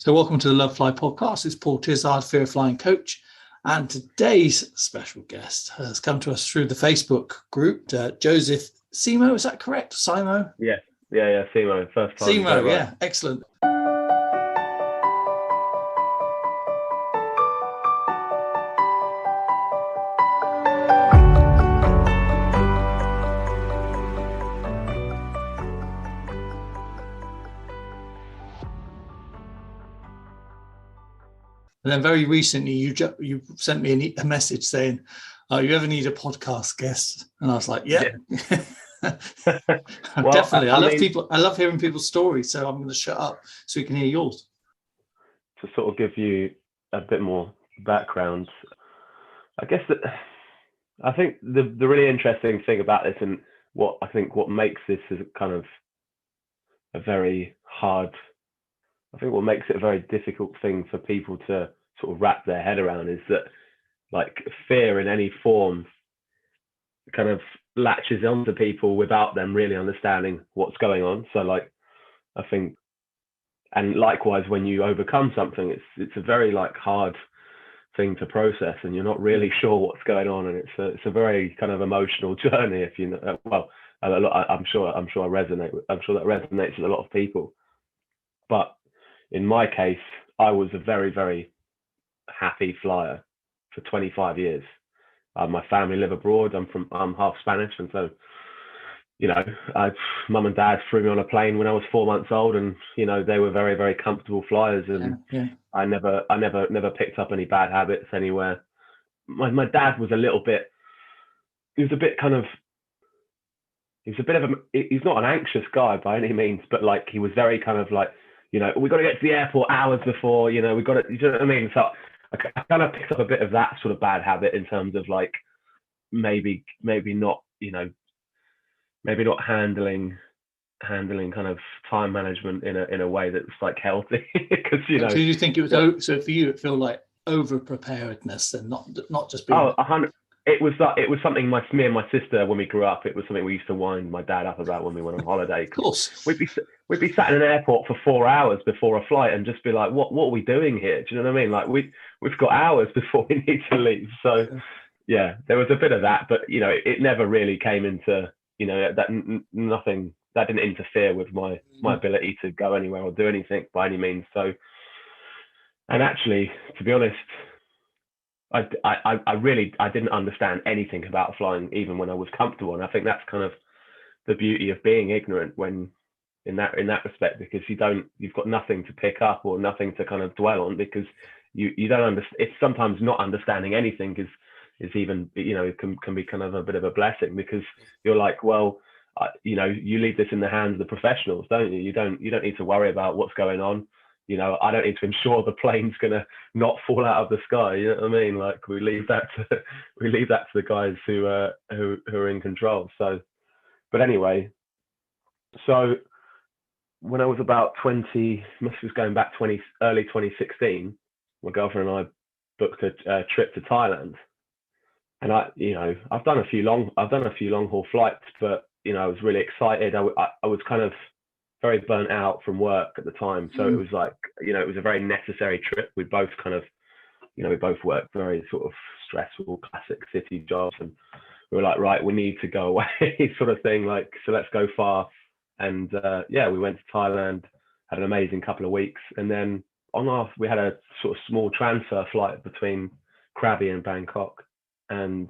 So welcome to the Love Fly podcast. It's Paul Tizard, Fear of Flying coach. And today's special guest has come to us through the Facebook group, Joseph Simo. Is that correct? Simo? Yeah. Simo, first time. Simo, right. Yeah, excellent. And then very recently, you sent me a message saying, "Oh, you ever need a podcast guest?" And I was like, "Yeah, well, definitely. I love hearing people's stories, so I'm going to shut up so we can hear yours." To sort of give you a bit more background, I guess I think the really interesting thing about this, and what makes this is kind of a very hard. I think what makes it a very difficult thing for people to sort of wrap their head around is that, like, fear in any form kind of latches onto people without them really understanding what's going on. So, like, I think, and likewise, when you overcome something, it's a very hard thing to process, and you're not really sure what's going on, and it's a very kind of emotional journey. If you know, I'm sure that resonates with a lot of people, but in my case, I was a very, very happy flyer for 25 years. My family live abroad. I'm half Spanish, and so, mum and dad threw me on a plane when I was 4 months old, and they were very, very comfortable flyers, and I never picked up any bad habits anywhere. My dad was he's not an anxious guy by any means, but he was very kind of we got to get to the airport hours before, we got to, you know what I mean? So I kind of picked up a bit of that sort of bad habit in terms of maybe not, maybe not handling kind of time management in a way that's healthy. Because, So you think it was, so for you, it felt like over preparedness and not just being. 100. It was something me and my sister, when we grew up, it was something we used to wind my dad up about when we went on holiday. Of course. We'd be sat in an airport for 4 hours before a flight and just be like, what are we doing here? Do you know what I mean? We've got hours before we need to leave. So yeah, there was a bit of that, but it never really came into, nothing that didn't interfere with my ability to go anywhere or do anything by any means. So, and actually, to be honest, I didn't understand anything about flying even when I was comfortable, and I think that's kind of the beauty of being ignorant when in that respect, because you've got nothing to pick up or nothing to kind of dwell on, because you don't understand. It's sometimes not understanding anything is even can be kind of a bit of a blessing, because you're like, well, you leave this in the hands of the professionals, don't you? You don't need to worry about what's going on. I don't need to ensure the plane's gonna not fall out of the sky. You know what I mean? We leave that to the guys who are in control. So, but anyway, so when I was about 20, was going back early 2016, my girlfriend and I booked a trip to Thailand, and I've done a few long haul flights, but I was really excited. I was kind of very burnt out from work at the time, so it was it was a very necessary trip. We both kind of we both worked very sort of stressful classic city jobs, and we were like, right, we need to go away sort of thing, so let's go far. And we went to Thailand, had an amazing couple of weeks, and then we had a sort of small transfer flight between Krabi and Bangkok, and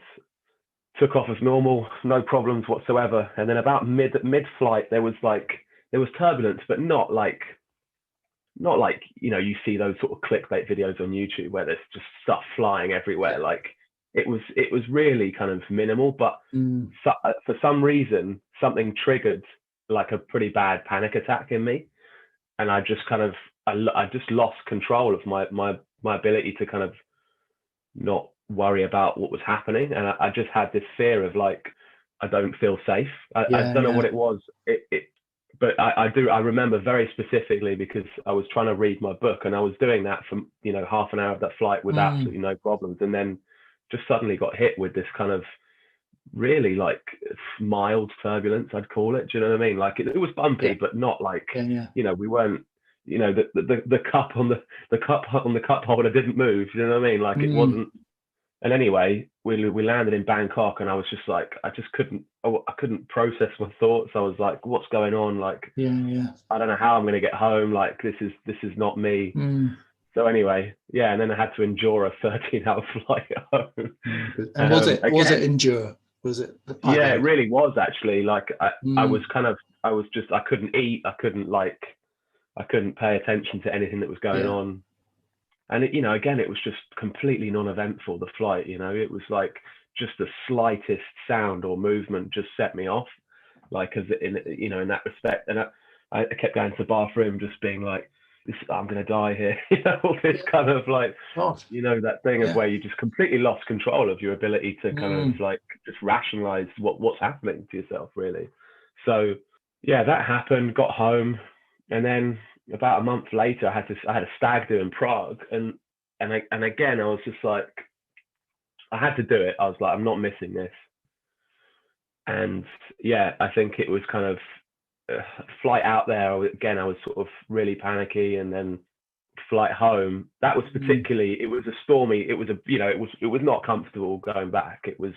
took off as normal, no problems whatsoever. And then about mid-flight, there was turbulence, but not like you see those sort of clickbait videos on YouTube where there's just stuff flying everywhere. It was really kind of minimal, but for some reason something triggered a pretty bad panic attack in me, and I just kind of I just lost control of my ability to kind of not worry about what was happening, and I just had this fear of I don't feel safe. I don't know what it was. But I remember very specifically, because I was trying to read my book, and I was doing that for half an hour of that flight with absolutely no problems, and then just suddenly got hit with this kind of really mild turbulence, I'd call it. Do you know what I mean? It was bumpy, but not we weren't the cup on the cup holder didn't move. You know what I mean? Like it wasn't. And anyway, we landed in Bangkok, and I was just like, I couldn't process my thoughts. I was like, what's going on? Like, I don't know how I'm going to get home. Like, this is not me. So anyway, and then I had to endure a 13-hour flight home. And was it endure? Was it? Yeah, it really was actually. Like I couldn't eat. I couldn't pay attention to anything that was going on. And again, it was just completely non-eventful, the flight. It was like just the slightest sound or movement just set me off, like as in that respect. And I kept going to the bathroom, just being like, I'm going to die here. All this kind of like, that thing of where you just completely lost control of your ability to kind of like just rationalize what's happening to yourself, really. So that happened, got home, and then about a month later, I had a stag do in Prague, and again, I was just like, I had to do it. I was like, I'm not missing this. And I think it was kind of flight out there. Again, I was sort of really panicky, and then flight home. That was particularly. It was a stormy. It was it was not comfortable going back. It was,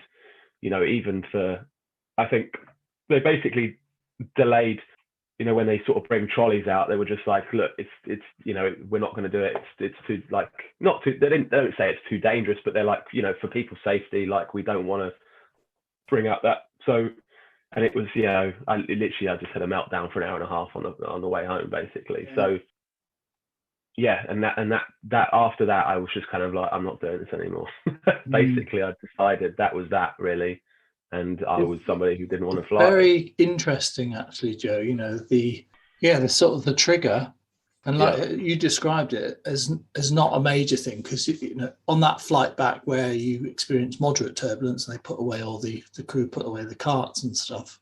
even for, I think they basically delayed. When they sort of bring trolleys out, they were just like, look, it's we're not going to do it. It's too, like, not too, they don't say it's too dangerous, but they're like, for people's safety, like, we don't want to bring up that. So, and it was, I just had a meltdown for an hour and a half on the way home, basically. So and that after that, I was just kind of like, I'm not doing this anymore. Basically, I decided that was that, really. And I was somebody who didn't want to fly. Very interesting, actually, Joe. The sort of the trigger, and like you described it as not a major thing, because on that flight back where you experienced moderate turbulence, and they put away the crew put away the carts and stuff.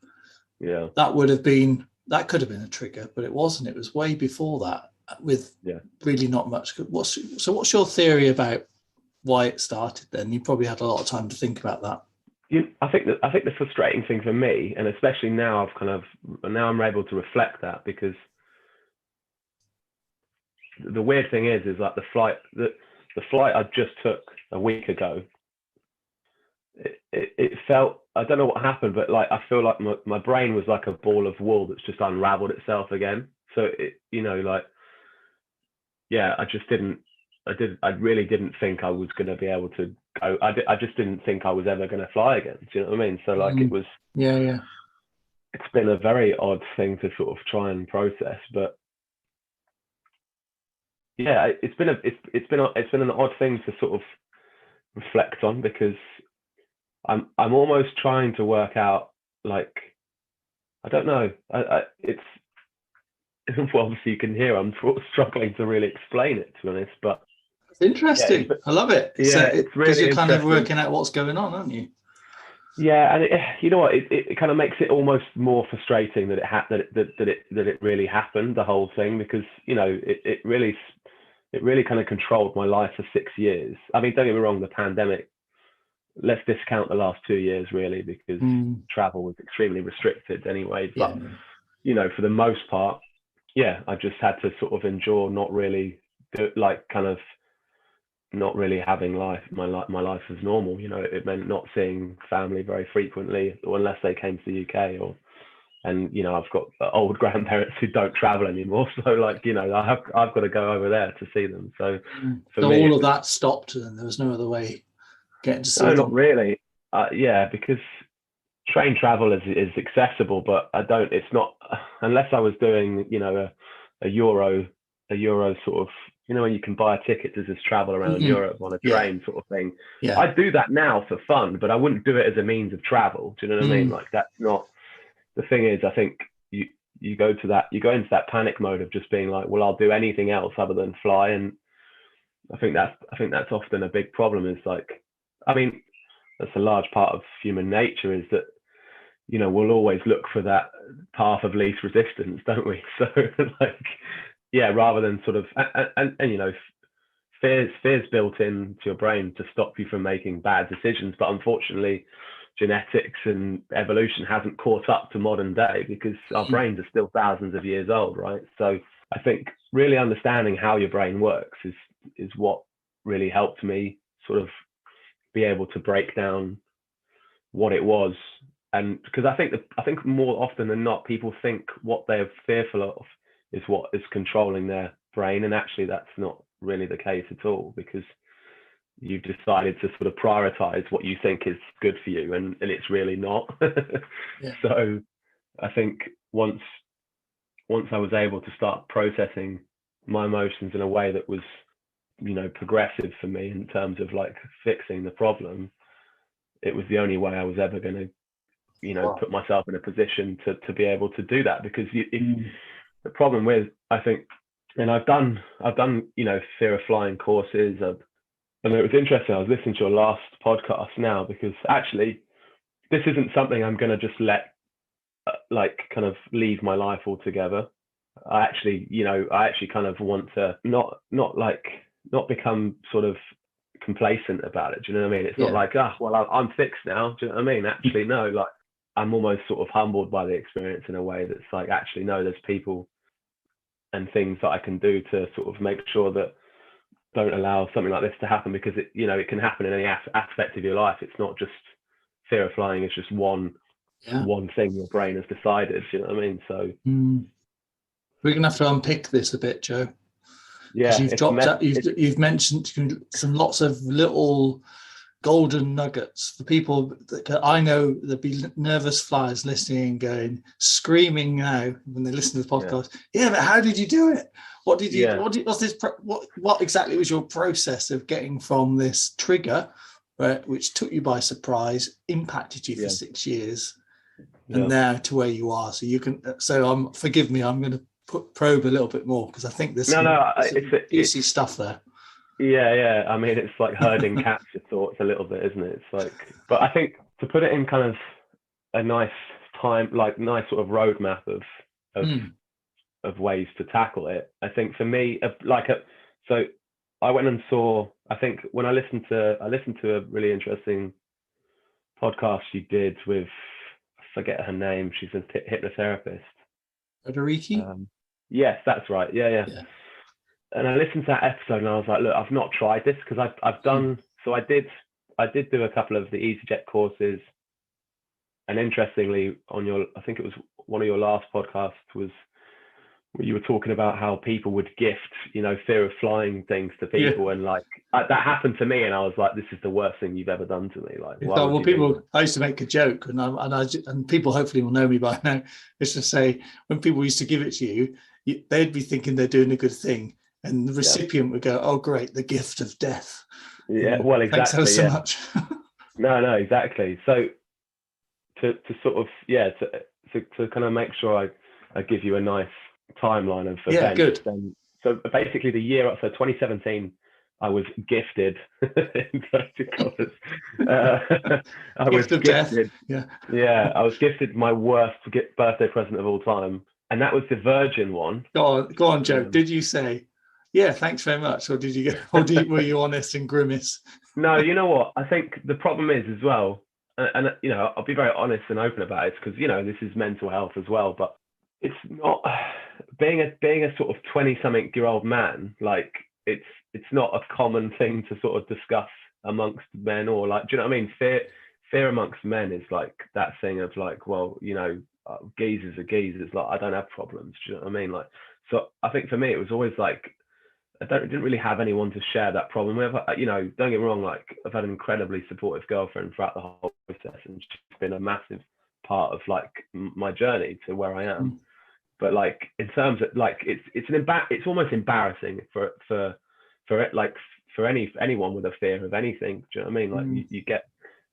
Yeah, that could have been a trigger, but it wasn't. It was way before that, with really not much. What's your theory about why it started? Then you probably had a lot of time to think about that. I think the frustrating thing for me, and especially now, I'm able to reflect that, because the weird thing is like the flight I just took a week ago. It felt, I don't know what happened, but like I feel like my brain was like a ball of wool that's just unraveled itself again. So I really didn't think I was going to be able to go. I just didn't think I was ever going to fly again. Do you know what I mean? So like it was. It's been a very odd thing to sort of try and process, but it's been an odd thing to sort of reflect on, because I'm almost trying to work out, like, I don't know. It's well, obviously you can hear I'm struggling to really explain it, to be honest, but it's interesting. I love it. It's really, because you're kind of working out what's going on, aren't you? Yeah, and you know what? It kind of makes it almost more frustrating that it really happened, the whole thing, because it really kind of controlled my life for 6 years. I mean, don't get me wrong, the pandemic. Let's discount the last 2 years, really, because travel was extremely restricted anyway. But for the most part, I just had to sort of endure not really having my life as normal. It meant not seeing family very frequently, or unless they came to the UK, and I've got old grandparents who don't travel anymore, so like I've got to go over there to see them. So all of that stopped, and there was no other way getting to see them. Not really. Because train travel is accessible, but it's not, unless I was doing a euro sort of, when you can buy a ticket to just travel around Europe on a train sort of thing. I'd do that now for fun, but I wouldn't do it as a means of travel. Do you know what I mean? Like, that's not, the thing is, I think you go into that panic mode of just being like, well, I'll do anything else other than fly. And I think that's often a big problem, is like, I mean, that's a large part of human nature, is that, we'll always look for that path of least resistance, don't we? So like, rather than sort of, and fear's built into your brain to stop you from making bad decisions. But unfortunately, genetics and evolution hasn't caught up to modern day, because our brains are still thousands of years old, right? So I think really understanding how your brain works is what really helped me sort of be able to break down what it was. And because I think more often than not, people think what they're fearful of is what is controlling their brain, and actually that's not really the case at all, because you've decided to sort of prioritize what you think is good for you, and it's really not. Yeah. So I think once I was able to start processing my emotions in a way that was, progressive for me in terms of like fixing the problem, it was the only way I was ever going to, put myself in a position to be able to do that. Because the problem with, I think, and I've done, fear of flying courses. And it was interesting. I was listening to your last podcast now, because actually this isn't something I'm going to just let kind of leave my life altogether. I actually kind of want to not become sort of complacent about it. Do you know what I mean? It's not like, I'm fixed now. Do you know what I mean? Actually, no, like I'm almost sort of humbled by the experience in a way that's like, actually, no, there's people and things that I can do to sort of make sure that don't allow something like this to happen, because it can happen in any aspect of your life. It's not just fear of flying. It's just one thing your brain has decided. You know what I mean? So we're gonna have to unpick this a bit, Joe. Yeah, you've mentioned some lots of little golden nuggets for people that I know. There'll be nervous flyers listening and going screaming now when they listen to the podcast. Yeah, but how did you do it? What did you? What exactly was your process of getting from this trigger, which took you by surprise, impacted you for 6 years, and now to where you are? So you can. So forgive me. I'm going to probe a little bit more, because I think there's some juicy stuff there. Yeah. I mean, it's like herding cats with thoughts a little bit, isn't it? It's like, but I think to put it in kind of a nice sort of roadmap of ways to tackle it. I think for me, so I went and saw. I think when I listened to a really interesting podcast you did with, I forget her name. She's a hypnotherapist. Federici? Yes, that's right. Yeah. And I listened to that episode and I was like, look, I've not tried this, because I've done, so I did do a couple of the EasyJet courses. And interestingly, I think it was one of your last podcasts was where you were talking about how people would gift, fear of flying things to people. And like, that happened to me. And I was like, this is the worst thing you've ever done to me. Like, I used to make a joke, and people hopefully will know me by now. It's to say, when people used to give it to you, they'd be thinking they're doing a good thing, and the recipient would go, "Oh, great, the gift of death." Yeah, well, exactly. Thanks so much. No, exactly. So to sort of to kind of make sure I give you a nice timeline of events. Good. So basically, 2017, I was gifted. I was gifted. Yeah, I was gifted my worst birthday present of all time, and that was the Virgin one. Go on, Joe. Did you say, "Yeah, thanks very much," or did you were you honest and grimace? No, you know what? I think the problem is as well, and I'll be very honest and open about it, because this is mental health as well. But it's not being a sort of 20-something-year-old man. Like it's not a common thing to sort of discuss amongst men, or like, do you know what I mean? Fear amongst men is like that thing of like, well, geezers are geezers. Like, I don't have problems. Do you know what I mean? Like, so I think for me, it was always like, I didn't really have anyone to share that problem with. Don't get me wrong, like I've had an incredibly supportive girlfriend throughout the whole process, and she's been a massive part of like my journey to where I am. But like in terms of like, it's almost embarrassing for it, like for anyone with a fear of anything. Do you know what I mean? Like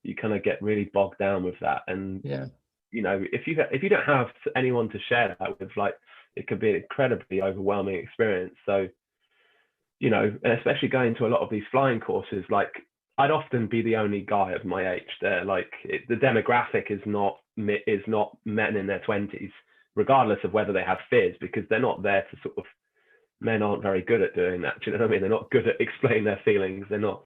you kind of get really bogged down with that, and if you don't have anyone to share that with, like it could be an incredibly overwhelming experience. So and especially going to a lot of these flying courses, like I'd often be the only guy of my age there. Like the demographic is not men in their 20s, regardless of whether they have fears, because they're not there to sort of, men aren't very good at doing that. Do you know what I mean? They're not good at explaining their feelings. They're not.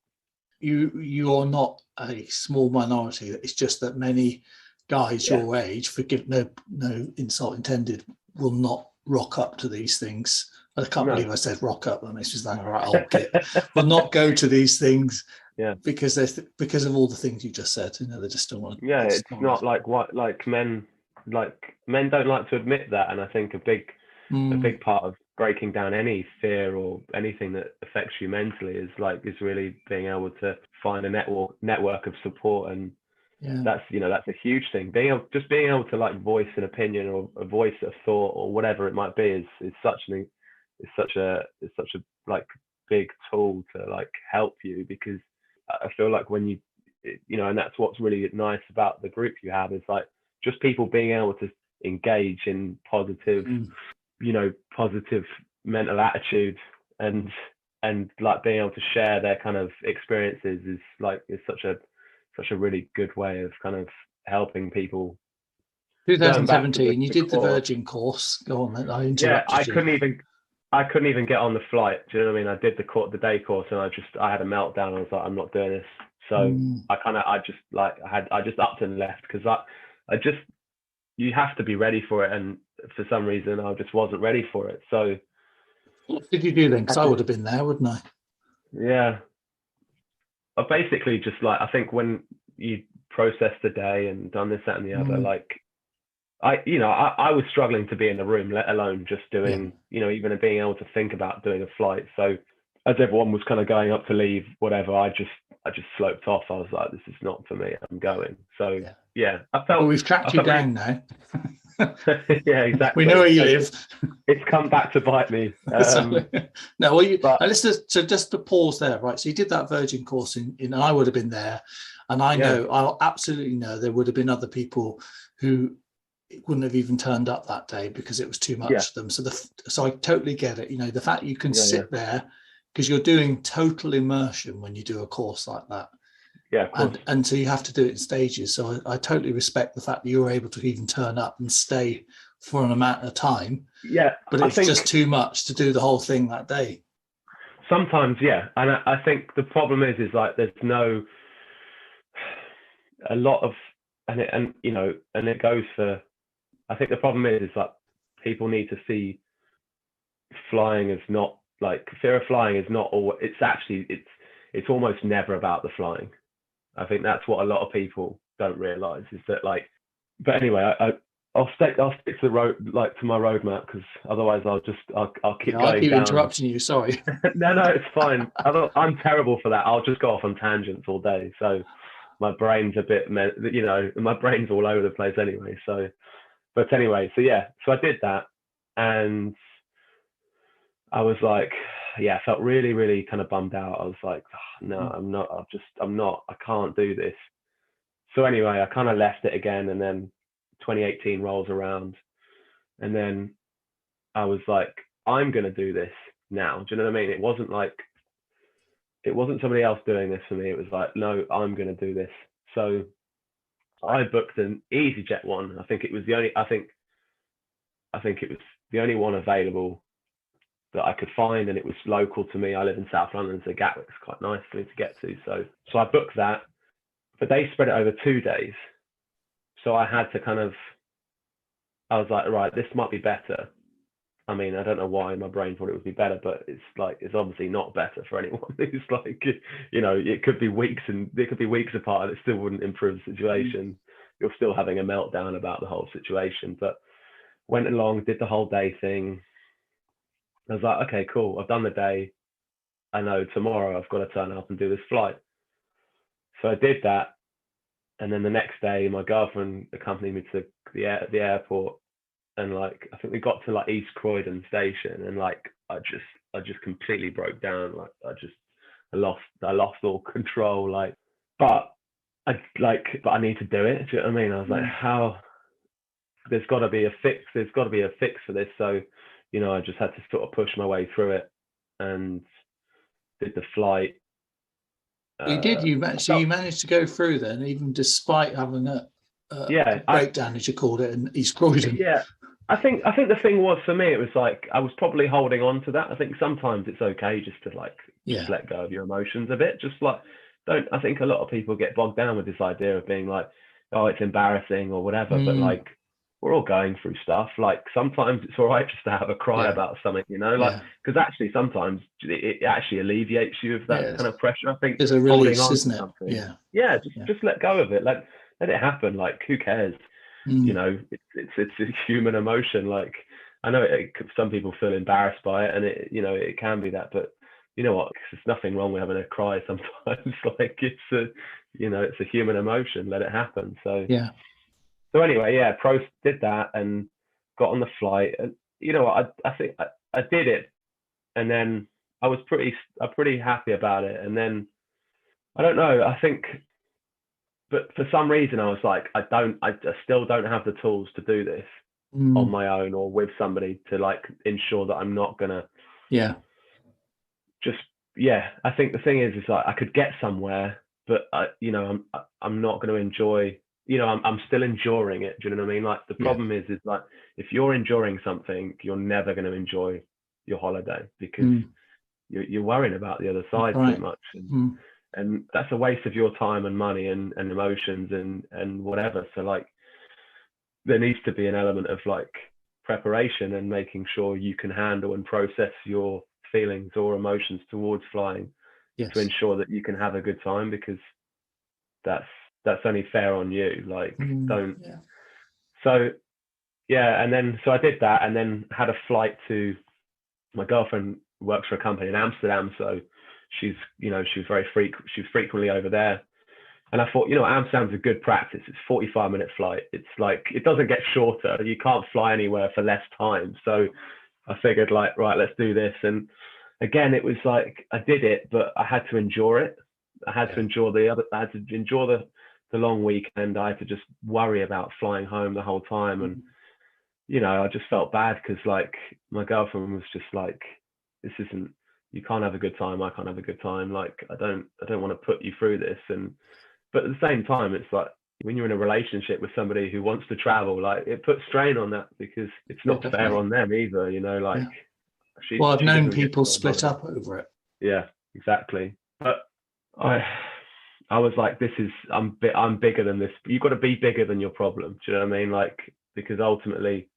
You're not a small minority. It's just that many guys your age, forgive no insult intended, will not rock up to these things I can't No. believe I said rock up. That makes me sound all right, old git. Will not go to these things because because of all the things you just said. They just don't want. Yeah, it's not like what men don't like to admit that, and I think a big part of breaking down any fear or anything that affects you mentally is really being able to find a network of support, and that's a huge thing. Being able to like voice an opinion or a voice a thought or whatever it might be is such a like big tool to like help you, because I feel like when and that's what's really nice about the group you have, is like just people being able to engage in positive positive mental attitude, and like being able to share their kind of experiences is such a really good way of kind of helping people. 2017, you did the Virgin course. Go on, then. I interrupted you. I couldn't even get on the flight. Do you know what I mean? I did the day course, and I had a meltdown. I was like, I'm not doing this. So I just upped and left, because you have to be ready for it, and for some reason I just wasn't ready for it. So what did you do then? Because I would have been there, wouldn't I? Yeah. I basically just I think when you process the day and done this, that, and the other, I was struggling to be in the room, let alone just doing, even being able to think about doing a flight. So as everyone was kind of going up to leave, whatever, I just sloped off. I was like, this is not for me. I'm going. So I felt. Well, we've tracked you down now. Yeah, exactly. We know where you live. It's come back to bite me. So just to pause there, right? So you did that Virgin course in I would have been there, and I absolutely know there would have been other people who wouldn't have even turned up that day because it was too much for them. So I totally get it. The fact you can sit there, because you're doing total immersion when you do a course like that. Yeah, of course. And so you have to do it in stages. So I totally respect the fact that you were able to even turn up and stay for an amount of time. Yeah, but it's just too much to do the whole thing that day. Sometimes, yeah, and I think the problem is like there's a lot of, and it goes for. I think the problem is like people need to see flying as not like fear of flying is not all. It's almost never about the flying. I think that's what a lot of people don't realize, is that like. But anyway, I'll stick to the road, like to my roadmap, because otherwise I'll keep going. I keep down. Interrupting you. Sorry. No, it's fine. I'm terrible for that. I'll just go off on tangents all day. So my brain's a bit, my brain's all over the place anyway. So, but anyway, so I did that, and I was like, I felt really, really kind of bummed out. I was like, no, I'm not. I can't do this. So anyway, I kind of left it again, and then 2018 rolls around, and then I was like, I'm going to do this now. Do you know what I mean? It wasn't somebody else doing this for me. It was like, no, I'm going to do this. So I booked an EasyJet one. I think it was the only one available that I could find, and it was local to me. I live in South London, so Gatwick's quite nice for me to get to. So I booked that, but they spread it over 2 days. So I had to I was like, right, this might be better. I mean, I don't know why my brain thought it would be better, but it's obviously not better for anyone who's like, it could be weeks apart and it still wouldn't improve the situation. You're still having a meltdown about the whole situation. But went along, did the whole day thing. I was like, okay, cool. I've done the day. I know tomorrow I've got to turn up and do this flight. So I did that. And then the next day, my girlfriend accompanied me to the airport, and like I think we got to like East Croydon station, and like I just completely broke down. Like I lost all control. Like, but I need to do it. Do you know what I mean? I was like, how? There's got to be a fix. There's got to be a fix for this. So, I just had to sort of push my way through it, and did the flight. You did. You managed to go through then, even despite having a breakdown, as you called it, in East Croydon. Yeah, I think the thing was for me, it was like I was probably holding on to that. I think sometimes it's okay just to just let go of your emotions a bit. Just like I think a lot of people get bogged down with this idea of being like, oh, it's embarrassing or whatever. But like we're all going through stuff. Like sometimes it's all right just to have a cry about something, you know, like, because actually sometimes it actually alleviates you of that kind of pressure. I think there's a holding release, on isn't to it? something, Yeah. just let go of it. Let it happen. Like, who cares? You know, it's a human emotion. Like, I know some people feel embarrassed by it, and it, you know, it can be that, but you know what? There's nothing wrong with having a cry sometimes. Like, it's a human emotion. Let it happen. So So anyway, did that and got on the flight, and you know, I think I did it, and then I was pretty happy about it, and then I don't know, I think, but for some reason I was like, I still don't have the tools to do this on my own or with somebody to like ensure that I'm not gonna just I think the thing is like I could get somewhere, but I'm not going to enjoy, I'm still enduring it. Do you know what I mean? Like the problem is like if you're enduring something, you're never going to enjoy your holiday because you're worrying about the other side too much, and that's a waste of your time and money and emotions and whatever. So like there needs to be an element of like preparation and making sure you can handle and process your feelings or emotions towards flying to ensure that you can have a good time, because that's only fair on you. Like and then so I did that, and then had a flight to, my girlfriend works for a company in Amsterdam, so she's she was frequently over there, and I thought, Amsterdam's a good practice. It's 45-minute flight. It's like, it doesn't get shorter. You can't fly anywhere for less time. So I figured like, right, let's do this. And again, it was like, I did it, but I had to endure it. I had to endure the long weekend. I had to just worry about flying home the whole time. And, I just felt bad because like my girlfriend was just like, this isn't, you can't have a good time. I can't have a good time. Like, I don't want to put you through this. But at the same time, it's like when you're in a relationship with somebody who wants to travel, like it puts strain on that because it's not fair on them either, like I've known people split up over it. Yeah, exactly. But I was like, I'm bigger than this. You've got to be bigger than your problem. Do you know what I mean? Like, because ultimately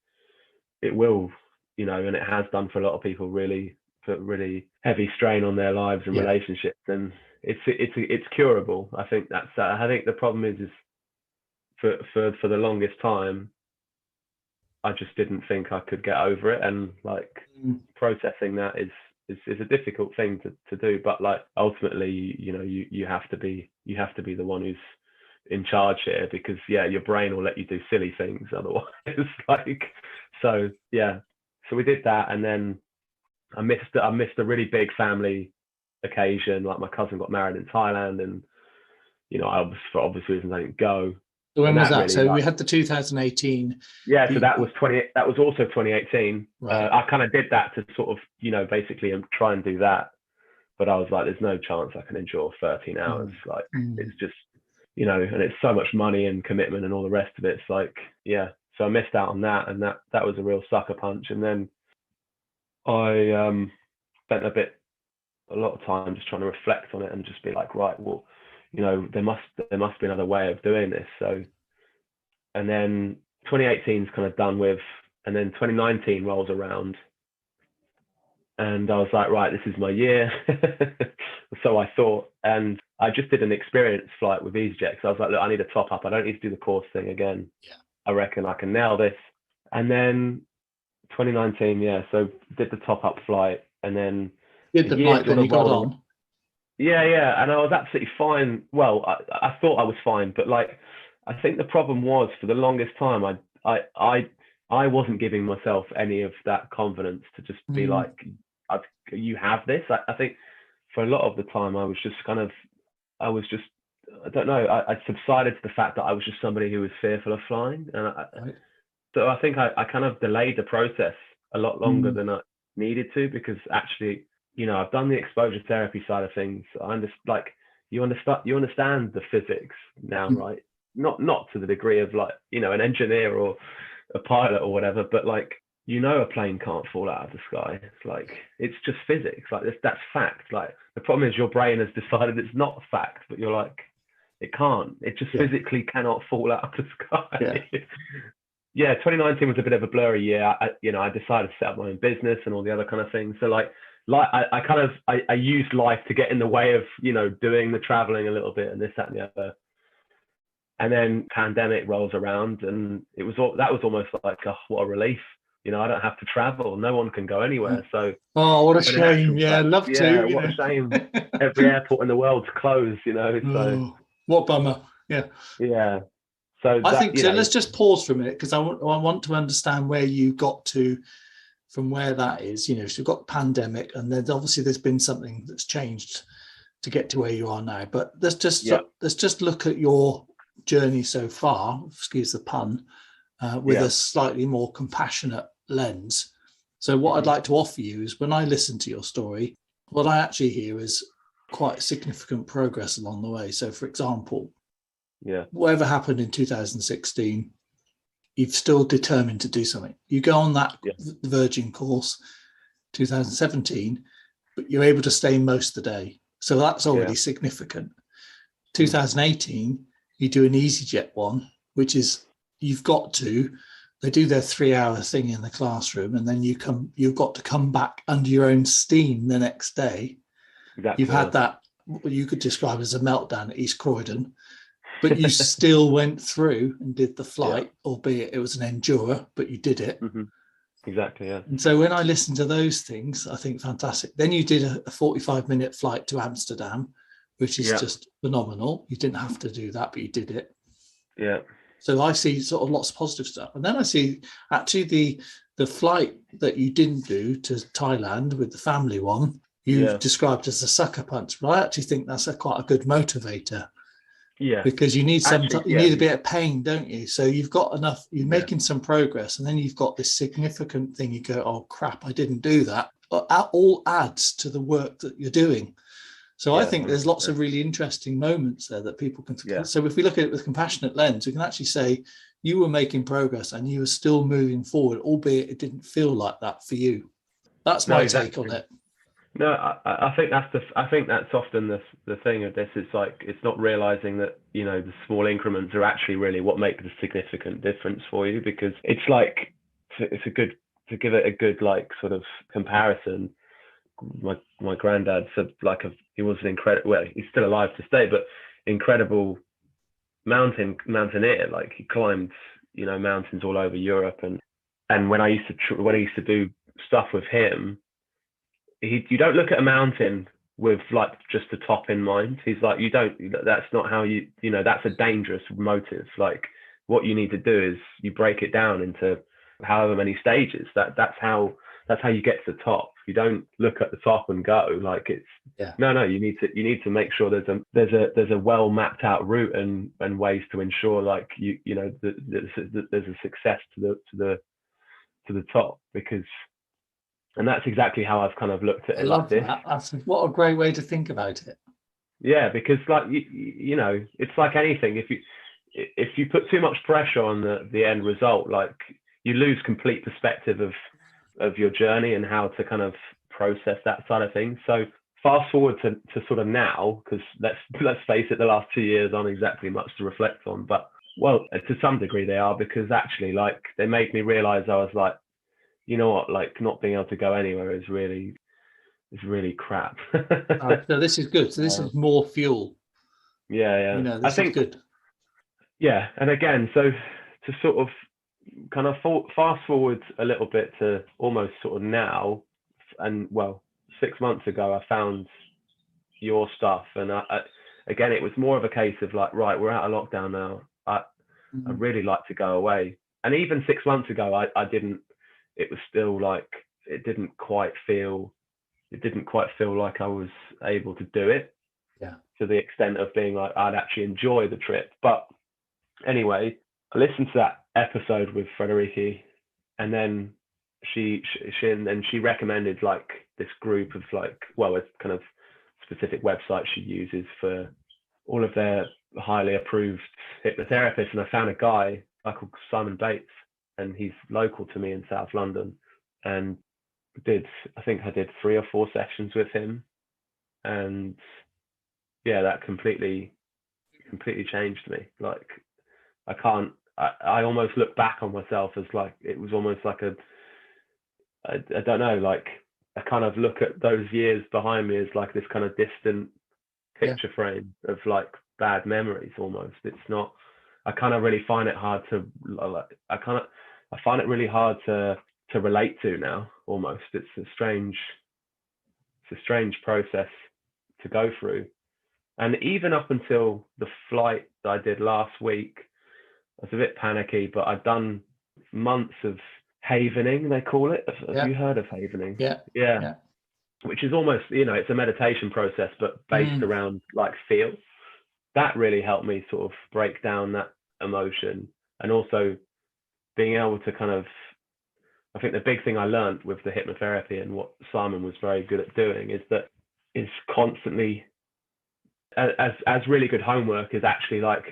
it will, and it has done for a lot of people, really put really heavy strain on their lives and relationships, and it's curable. I think the problem is for the longest time I just didn't think I could get over it, and like processing that is a difficult thing to do, but like ultimately you have to be the one who's in charge here, because your brain will let you do silly things otherwise. Like, so we did that, and then I missed a really big family occasion. Like my cousin got married in Thailand, and for obvious reasons I didn't go. So when was that? Really, so we had the 2018. So that was that was also 2018. Right. I kind of did that to sort of basically try and do that, but I was like, there's no chance I can endure 13 hours. Like it's just and it's so much money and commitment and all the rest of it. It's like so I missed out on that, and that was a real sucker punch. And then I spent a lot of time just trying to reflect on it and just be like, right, well, there must be another way of doing this. So, and then 2018 is kind of done with, and then 2019 rolls around, and I was like, right, this is my year. So I thought, and I just did an experience flight with EasyJet, because I was like, look, I need a top up. I don't need to do the course thing again. I reckon I can nail this. And then 2019, so did the top up flight, and then did the flight, then you got on. And I was absolutely fine. Well, I thought I was fine, but like I think the problem was, for the longest time I wasn't giving myself any of that confidence to just be like, you have this. I think for a lot of the time I don't know, I subsided to the fact that I was just somebody who was fearful of flying, and so I think I kind of delayed the process a lot longer than I needed to, because actually, I've done the exposure therapy side of things. You understand the physics now, right? Not to the degree of like, an engineer or a pilot or whatever, but like, a plane can't fall out of the sky. It's like, it's just physics. Like that's fact. Like the problem is your brain has decided it's not fact, but you're like, it can't. It just physically cannot fall out of the sky. yeah, 2019 was a bit of a blurry year. I decided to set up my own business and all the other kind of things. So I used life to get in the way of, doing the traveling a little bit and this, that, and the other. And then pandemic rolls around, and that was almost like, oh, what a relief. I don't have to travel. No one can go anywhere. So, oh, what a shame. Yeah, I'd love to. Yeah, what a shame. Every airport in the world's closed. So oh, what a bummer. Yeah. Yeah. So I think so. Let's just pause for a minute, because I want to understand where you got to from where that is. So you've got pandemic, and then obviously there's been something that's changed to get to where you are now. But let's just look at your journey so far, excuse the pun, with a slightly more compassionate lens. So what I'd like to offer you is, when I listen to your story, what I actually hear is quite significant progress along the way. So, for example, whatever happened in 2016, you've still determined to do something. You go on that Virgin course 2017, but you're able to stay most of the day. So that's already significant. 2018, you do an EasyJet one, which is they do their 3-hour thing in the classroom, and then you've got to come back under your own steam the next day. Exactly. You've had that, what you could describe as a meltdown at East Croydon, but you still went through and did the flight, albeit it was an Endurer, but you did it. Mm-hmm. Exactly, yeah. And so when I listen to those things, I think fantastic. Then you did a 45-minute flight to Amsterdam, which is just phenomenal. You didn't have to do that, but you did it. Yeah. So I see sort of lots of positive stuff. And then I see actually the flight that you didn't do to Thailand with the family one, you described as a sucker punch. But I actually think that's quite a good motivator. Yeah. Because you need you need a bit of pain, don't you? So you've got enough, you're making some progress, and then you've got this significant thing. You go, oh crap, I didn't do that. But that all adds to the work that you're doing. So I think there's lots of really interesting moments there that people can. So if we look at it with a compassionate lens, we can actually say you were making progress and you were still moving forward, albeit it didn't feel like that for you. That's my take on it. No, I think that's often the thing of this. It's like, it's not realizing that, the small increments are actually really what make the significant difference for you, because it's like, it's a good, to give it a good like sort of comparison. My granddad said, he was an incredible, well, he's still alive to stay, but incredible mountaineer. Like, he climbed, mountains all over Europe, and when I used to do stuff with him, you don't look at a mountain with like just the top in mind. He's like, that's not how that's a dangerous motive. Like, what you need to do is you break it down into however many stages. That's how you get to the top. You don't look at the top and go like it's no. You need to make sure there's a well mapped out route and ways to ensure like there's a success to the top, because. And that's exactly how I've kind of looked at it. I love that. What a great way to think about it. Yeah, because like it's like anything. If you put too much pressure on the end result, like, you lose complete perspective of your journey and how to kind of process that side of things. So fast forward to sort of now, because let's face it, the last 2 years aren't exactly much to reflect on, but well, to some degree they are, because actually like they made me realize I was like, you know what, like, not being able to go anywhere is really crap. So this is good. So this is more fuel. Yeah. This I think is good. Yeah. And again, so to sort of kind of fast forward a little bit to almost sort of now, and well, 6 months ago, I found your stuff. And again, it was more of a case of like, right, we're out of lockdown now. I'd really like to go away. And even 6 months ago, I didn't. It was still like, it didn't quite feel like I was able to do it to the extent of being like, I'd actually enjoy the trip. But anyway, I listened to that episode with Frederiki, and then she recommended like this group of like, well, it's kind of specific website she uses for all of their highly approved hypnotherapists. And I found a guy called Simon Bates, and he's local to me in South London, and I think I did 3 or 4 sessions with him, and that completely changed me. Like, I can't I almost look back on myself as like, it was almost like I don't know, like I kind of look at those years behind me as like this kind of distant picture frame of like bad memories almost. It's not, I kind of really find it hard to, I find it really hard to relate to now almost. It's a strange process to go through. And even up until the flight that I did last week, I was a bit panicky, but I'd done months of havening, they call it. Have you heard of havening? Yeah. Which is almost, it's a meditation process, but based around like feel. That really helped me sort of break down that emotion, and also being able to kind of, I think the big thing I learned with the hypnotherapy and what Simon was very good at doing is constantly, as really good homework, is actually like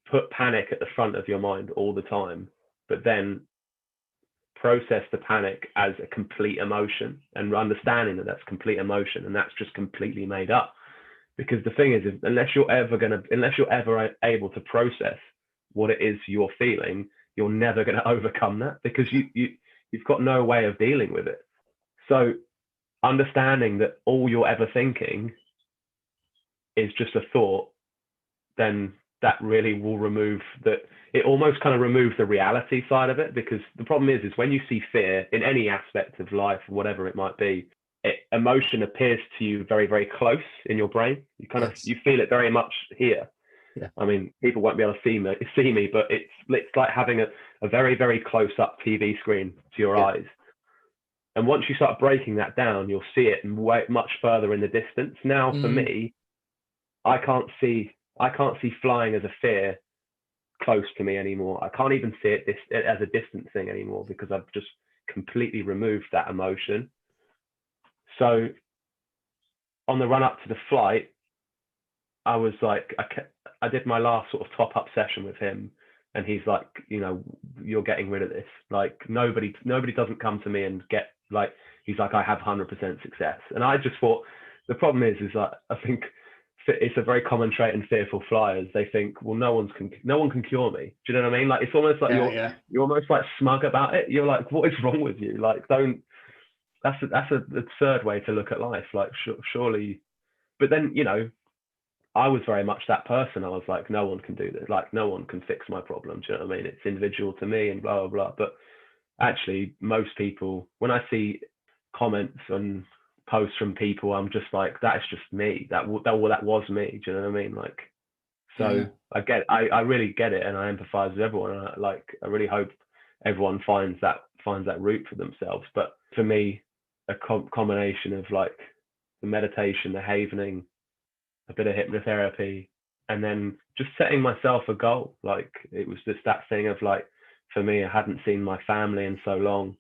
put panic at the front of your mind all the time, but then process the panic as a complete emotion, and understanding that that's complete emotion and that's just completely made up. Because the thing is, unless you're ever able to process what it is you're feeling, you're never going to overcome that, because you've got no way of dealing with it. So understanding that all you're ever thinking is just a thought, then that really will remove that. It almost kind of removes the reality side of it, because the problem is when you see fear in any aspect of life, whatever it might be, emotion appears to you very, very close in your brain. You kind of, you feel it very much here. Yeah. I mean, people won't be able to see me, but it's like having a very, very close up TV screen to your eyes. And once you start breaking that down, you'll see it much further in the distance. Now, for me, I can't see flying as a fear close to me anymore. I can't even see it as a distant thing anymore, because I've just completely removed that emotion. So on the run up to the flight, I was like, I did my last sort of top up session with him, and he's like, you're getting rid of this. Like nobody doesn't come to me and get like, he's like, I have 100% success. And I just thought, the problem is like, I think it's a very common trait in fearful flyers. They think, well, no one can cure me. Do you know what I mean? Like, it's almost like you're almost like smug about it. You're like, what is wrong with you? Like, that's an absurd way to look at life. Like, surely, but then, I was very much that person. I was like, no one can do this. Like, no one can fix my problem. Do you know what I mean? It's individual to me and blah, blah, blah. But actually, most people, when I see comments and posts from people, I'm just like, that is just me. That was me. Do you know what I mean? Like, so I really get it, and I empathize with everyone. And I really hope everyone finds that route for themselves. But for me, a combination of like the meditation, the havening, a bit of hypnotherapy, and then just setting myself a goal. Like, it was just that thing of like, for me, I hadn't seen my family in so long,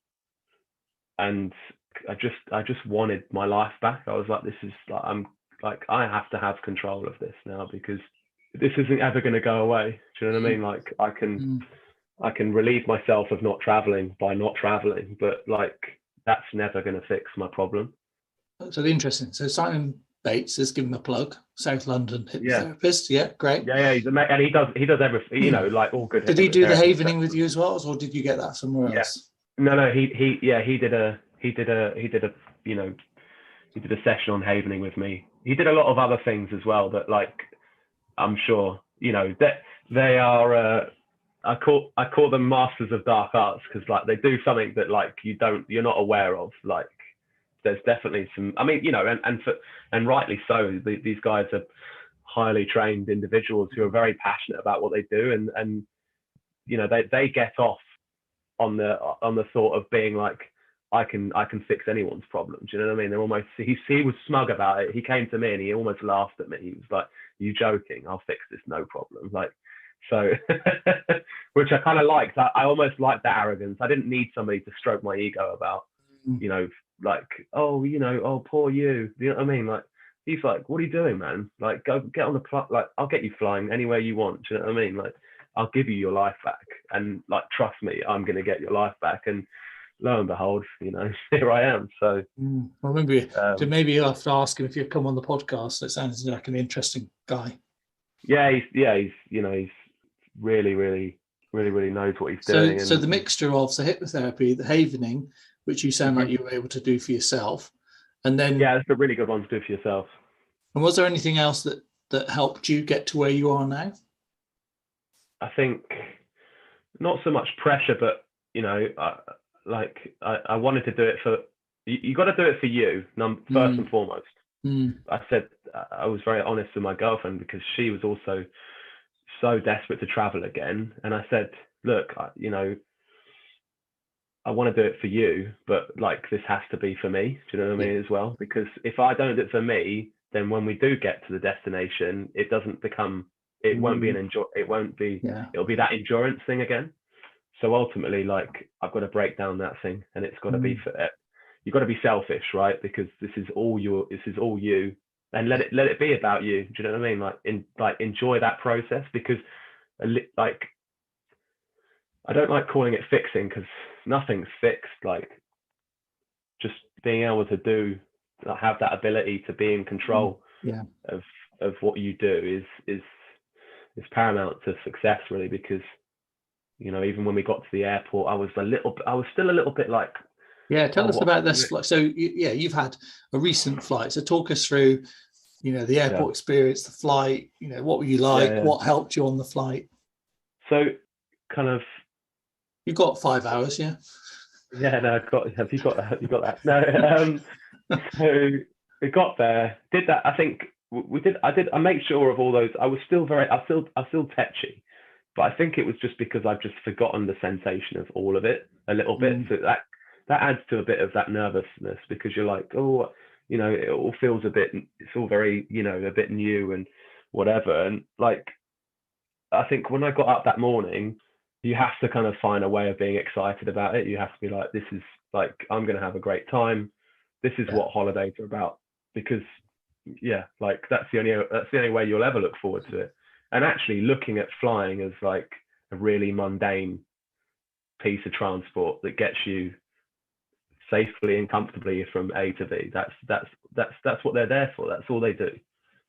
and I just wanted my life back. I was like, this is like, I'm like, I have to have control of this now, because this isn't ever going to go away. Do you know what I mean? Like, I can relieve myself of not traveling by not traveling, but like, that's never going to fix my problem. So interesting. So Simon Bates, let's give him a plug. South London hypnotherapist. Yeah, great. Yeah, he's and he does everything. Like all good. Did he do the havening with you as well, or did you get that somewhere else? No. He did a session on havening with me. He did a lot of other things as well that, like, I'm sure that they are. I call them masters of dark arts, because like they do something that like you're not aware of. Like, there's definitely some, I mean, and rightly so, these guys are highly trained individuals who are very passionate about what they do, and they get off on the thought of being like, I can fix anyone's problems. You know what I mean? They're almost, he was smug about it. He came to me and he almost laughed at me. He was like, "You joking? I'll fix this, no problem." Like, so, which I kind of liked. I almost liked that arrogance. I didn't need somebody to stroke my ego about, like, oh, poor you. You know what I mean? Like, he's like, "What are you doing, man? Like, go get on the like, I'll get you flying anywhere you want." Do you know what I mean? Like, I'll give you your life back, and like, trust me, I'm gonna get your life back. And lo and behold, here I am. So, well, maybe you'll have to ask him if you come on the podcast. It sounds like an interesting guy. Yeah, he's really, really, really knows what he's So, doing. so the mixture of hypnotherapy, the havening, which you sound like you were able to do for yourself, and then yeah, it's a really good one to do for yourself. And was there anything else that helped you get to where you are now? I think not so much pressure, but you know, I wanted to do it for you. Got to do it for you, first and foremost. I said I was very honest with my girlfriend because she was also so desperate to travel again, and I said, look, you know, I want to do it for you, but like this has to be for me. Do you know what I mean as well? Because if I don't do it for me, then when we do get to the destination, it doesn't become. It won't be It won't be. Yeah. It'll be that endurance thing again. So ultimately, like I've got to break down that thing, and it's got to be for it. You've got to be selfish, right? Because this is all you, and let it be about you. Do you know what I mean? Like enjoy that process, because like I don't like calling it fixing, because nothing's fixed. Like just being able to have that ability to be in control of what you do is paramount to success, really. Because you know, even when we got to the airport, I was still a little bit like, tell us about this flight. So you've had a recent flight, so talk us through, you know, the airport experience, the flight, you know, what were you like, what helped you on the flight? So kind of, you've got 5 hours. No, have you got that? No. So we got there, did that. I think I made sure of all those. I was still tetchy, but I think it was just because I've just forgotten the sensation of all of it a little bit. So that adds to a bit of that nervousness, because you're like, oh, you know, it all feels it's all very, you know, a bit new and whatever. And like, I think when I got up that morning, you have to kind of find a way of being excited about it. You have to be like, this is like, I'm going to have a great time. This is what holidays are about, because like that's the only way you'll ever look forward to it. And actually looking at flying as like a really mundane piece of transport that gets you safely and comfortably from A to B. That's what they're there for. That's all they do.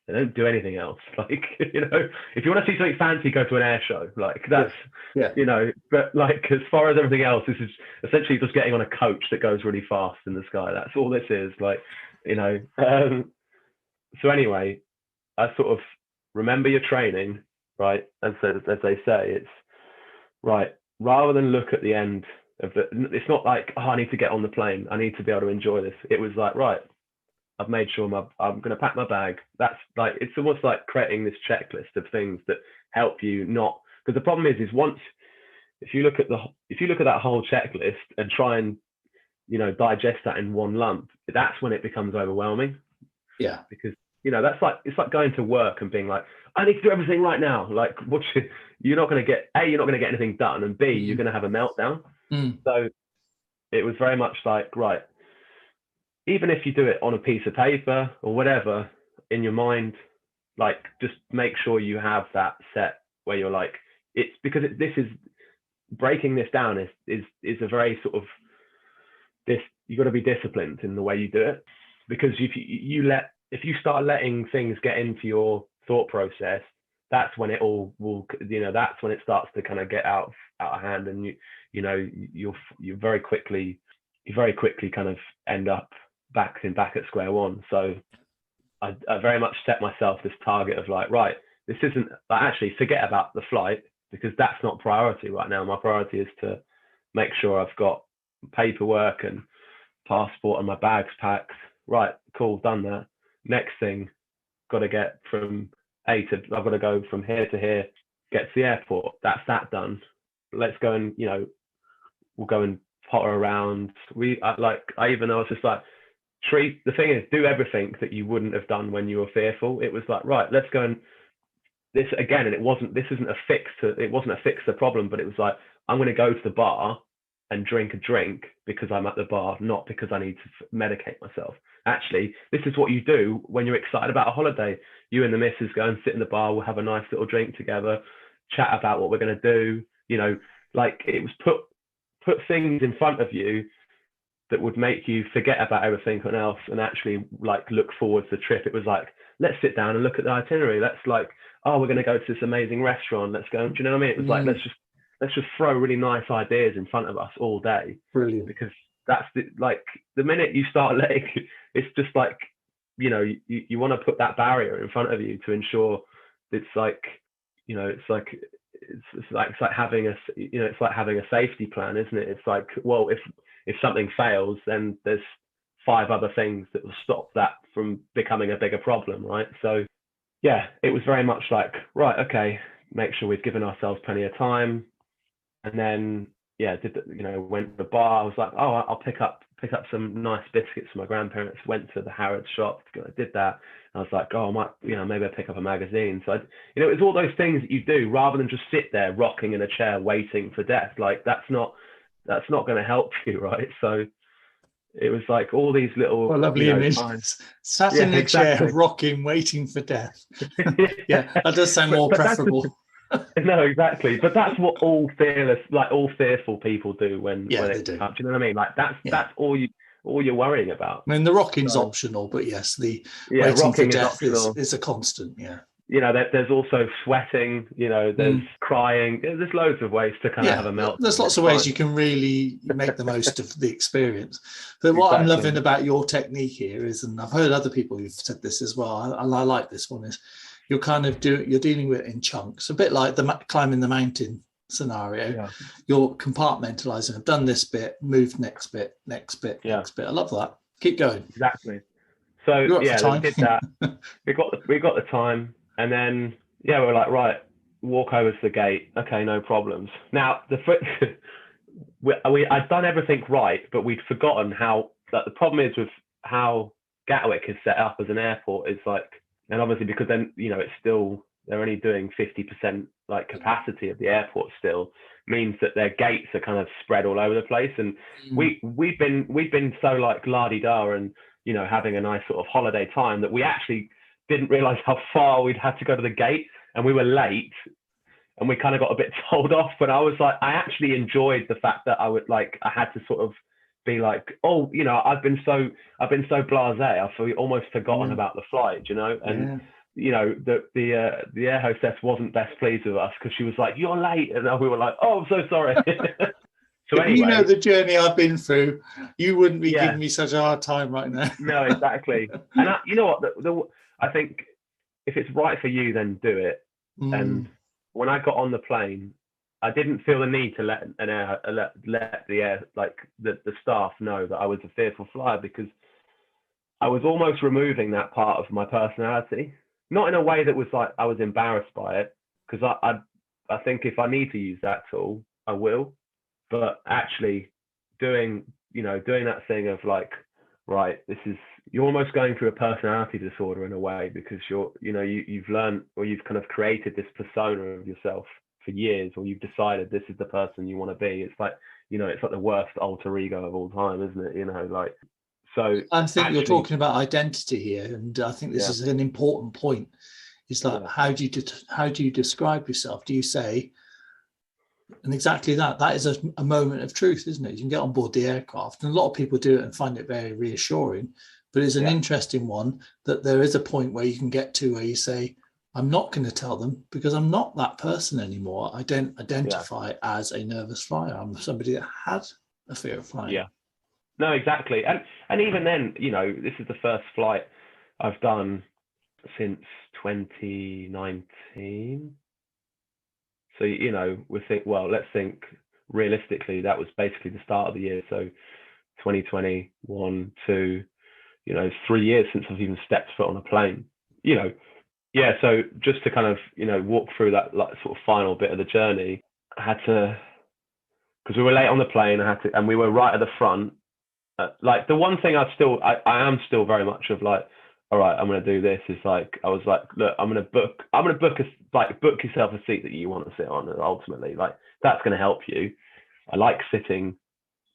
They don't do anything else. Like, you know, if you want to see something fancy, go to an air show. Like that's, you know, but like as far as everything else, this is essentially just getting on a coach that goes really fast in the sky. That's all this is. Like, you know, so anyway, I sort of remember your training, right? And so as they say, it's right, rather than look at the end of it's not like, oh, I need to get on the plane, I need to be able to enjoy this. It was like, right, I've made sure I'm going to pack my bag. That's like, it's almost like creating this checklist of things that help you not, because the problem is once, if you look at that whole checklist and try and, you know, digest that in one lump, that's when it becomes overwhelming. Yeah. Because, you know, it's like going to work and being like, I need to do everything right now. Like, you're not going to get anything done, and B, you're going to have a meltdown. So it was very much like, right, even if you do it on a piece of paper or whatever in your mind, like just make sure you have that set where you're like, it's because this is breaking this down is a very sort of this, you got to be disciplined in the way you do it, because if you start letting things get into your thought process, that's when it all will, you know, that's when it starts to kind of get out of hand, and you know, you very quickly kind of end up back at square one. So I very much set myself this target of like, right, this isn't like, actually forget about the flight, because that's not priority right now. My priority is to make sure I've got paperwork and passport and my bags packed. Right, cool, done that. Next thing, got to get from I've got to go from here to here, get to the airport. That's that done. Let's go and, you know, we'll go and potter around. I even know, it's just like, the thing is, do everything that you wouldn't have done when you were fearful. It was like, right, let's go and this again. And it wasn't a fix to the problem, but it was like, I'm going to go to the bar and drink a drink because I'm at the bar, not because I need to medicate myself. Actually, this is what you do when you're excited about a holiday. You and the missus go and sit in the bar, we'll have a nice little drink together, chat about what we're going to do. You know, like it was put things in front of you that would make you forget about everything else and actually like look forward to the trip. It was like, let's sit down and look at the itinerary. Let's like, oh, we're going to go to this amazing restaurant. Let's go. Do you know what I mean? It was like, let's just let's just throw really nice ideas in front of us all day. Brilliant. Because that's the minute you start letting, it's just like, you know, you want to put that barrier in front of you to ensure it's like, you know, it's like having a safety plan, isn't it? It's like, well, if something fails, then there's 5 other things that will stop that from becoming a bigger problem, right? So yeah, it was very much like, right, okay, make sure we've given ourselves plenty of time. And then went to the bar. I was like, oh, I'll pick up some nice biscuits for my grandparents. Went to the Harrods shop. I did that. I was like, oh, I might, maybe I'll pick up a magazine. So it's all those things that you do rather than just sit there rocking in a chair waiting for death. Like that's not going to help you, right? So it was like all these little, lovely image. Sat in a chair, rocking, waiting for death. Yeah, that does sound more preferable. No, exactly. But that's what all fearful people do when it do. comes. Do you know what I mean? Like that's all you're worrying about. I mean, the rocking's optional, but yes, the waiting for death is a constant. Yeah. There's also sweating, there's crying. There's loads of ways to kind of have a meltdown. There's lots of ways you can really make the most of the experience. But what I'm loving about your technique here is, and I've heard other people who've said this as well, and I like this one, is you're kind of you're dealing with it in chunks, a bit like the climbing the mountain scenario. Yeah. You're compartmentalizing. I've done this bit, moved next bit. I love that. Keep going. Exactly. So we did that. we got the time. And then, we were like, right, walk over to the gate. Okay, no problems. Now, I'd done everything right, but we'd forgotten how, that the problem is with how Gatwick is set up as an airport is like, and obviously because then, it's still, they're only doing 50% like capacity of the airport still, means that their gates are kind of spread all over the place. And we've been so like la-di-da and, having a nice sort of holiday time that we actually didn't realize how far we'd had to go to the gate, and we were late and we kind of got a bit told off. But I was like, I actually enjoyed the fact that I had to sort of be like, oh, I've been so blasé, I've almost forgotten about the flight, and the air hostess wasn't best pleased with us because she was like, you're late, and we were like, oh, I'm so sorry. So anyway, the journey I've been through, you wouldn't be giving me such a hard time right now. No, exactly. And you know what, I think if it's right for you, then do it. And when I got on the plane, I didn't feel the need to let the staff know that I was a fearful flyer, because I was almost removing that part of my personality, not in a way that was like I was embarrassed by it, because I think if I need to use that tool, I will. But actually doing that thing of like, right, you're almost going through a personality disorder in a way, because you've learned, or you've kind of created this persona of yourself for years, or you've decided this is the person you want to be. It's like, it's like the worst alter ego of all time, isn't it? So I think you're talking about identity here, and I think this is an important point. It's like, how do you describe yourself? Do you say, and exactly that is a moment of truth, isn't it? You can get on board the aircraft, and a lot of people do it and find it very reassuring, but it's an interesting one that there is a point where you can get to where you say, I'm not going to tell them, because I'm not that person anymore. I don't identify as a nervous flyer. I'm somebody that had a fear of flying. Yeah. No, exactly. And even then, this is the first flight I've done since 2019. So, let's think realistically, that was basically the start of the year. So 2021, 2, 3 years since I've even stepped foot on a plane, So just to kind of, walk through that like sort of final bit of the journey, I had to, because we were late on the plane, and we were right at the front. Like the one thing I am still very much of like, all right, I'm going to do this, is like, I was like, look, I'm going to book book yourself a seat that you want to sit on. And ultimately, like, that's going to help you. I like sitting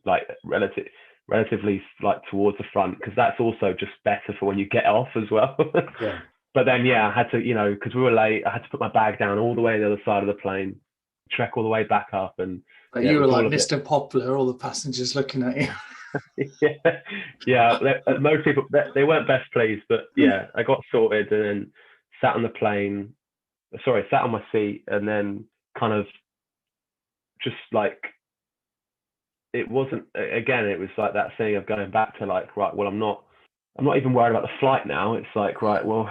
like relatively like towards the front, because that's also just better for when you get off as well. Yeah. But then, I had to, because we were late, I had to put my bag down all the way to the other side of the plane, trek all the way back up. And you were like Mr. Popular, all the passengers looking at you. Most people, they weren't best pleased, but I got sorted, and then sat on my seat, and then kind of just like, it wasn't, again, it was like that thing of going back to like, right, well, I'm not even worried about the flight now. It's like, right, well,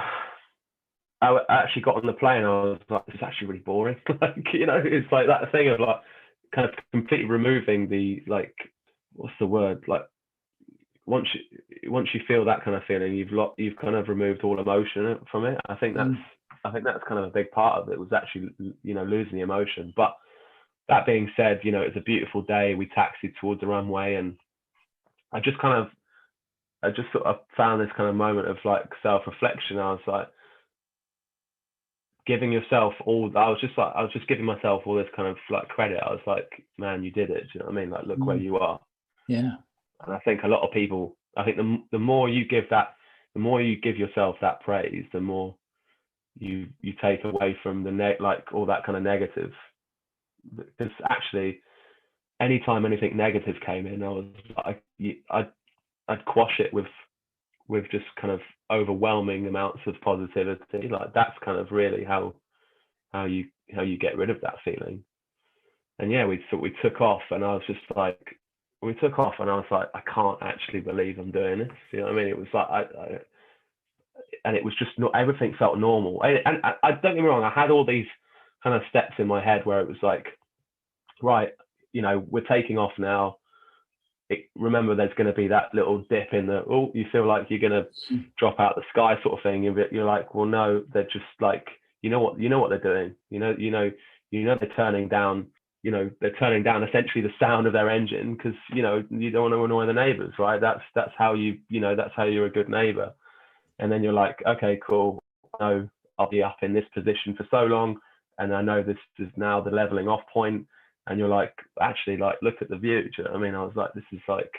I actually got on the plane. I was like, it's actually really boring. Like, you know, it's like that thing of like kind of completely removing the, like, what's the word? Like, once you feel that kind of feeling, you've kind of removed all emotion from it. I think that's kind of a big part of it, was actually, you know, losing the emotion. But that being said, you know, it's a beautiful day. We taxied towards the runway, and I just sort of found this kind of moment of like self-reflection. I was like, giving yourself all, I was just giving myself all this kind of like credit. I was like, man, you did it. Do you know what I mean? Like, look where you are. Yeah. And I think a lot of people, I think the more you give yourself that praise, the more you take away from the like all that kind of negative. Because actually, anytime anything negative came in, I was like, I'd quash it with just kind of overwhelming amounts of positivity. Like, that's kind of really how you get rid of that feeling. And yeah, we took off, and I was just like, I can't actually believe I'm doing this. You know what I mean? It was like, and it was just not, everything felt normal. And I don't get me wrong, I had all these kind of steps in my head where it was like, right, you know, we're taking off now. Remember, there's going to be that little dip in the, oh, you feel like you're going to drop out the sky sort of thing. You're like, well, no, they're just like, you know what they're doing. You know, they're turning down. You know, they're turning down essentially the sound of their engine, because, you know, you don't want to annoy the neighbors, right? That's how that's how you're a good neighbor. And then you're like, okay, cool. No, I'll be up in this position for so long, and I know this is now the leveling off point. And you're like, actually, like, look at the view. Do you know what I mean? I was like, this is like,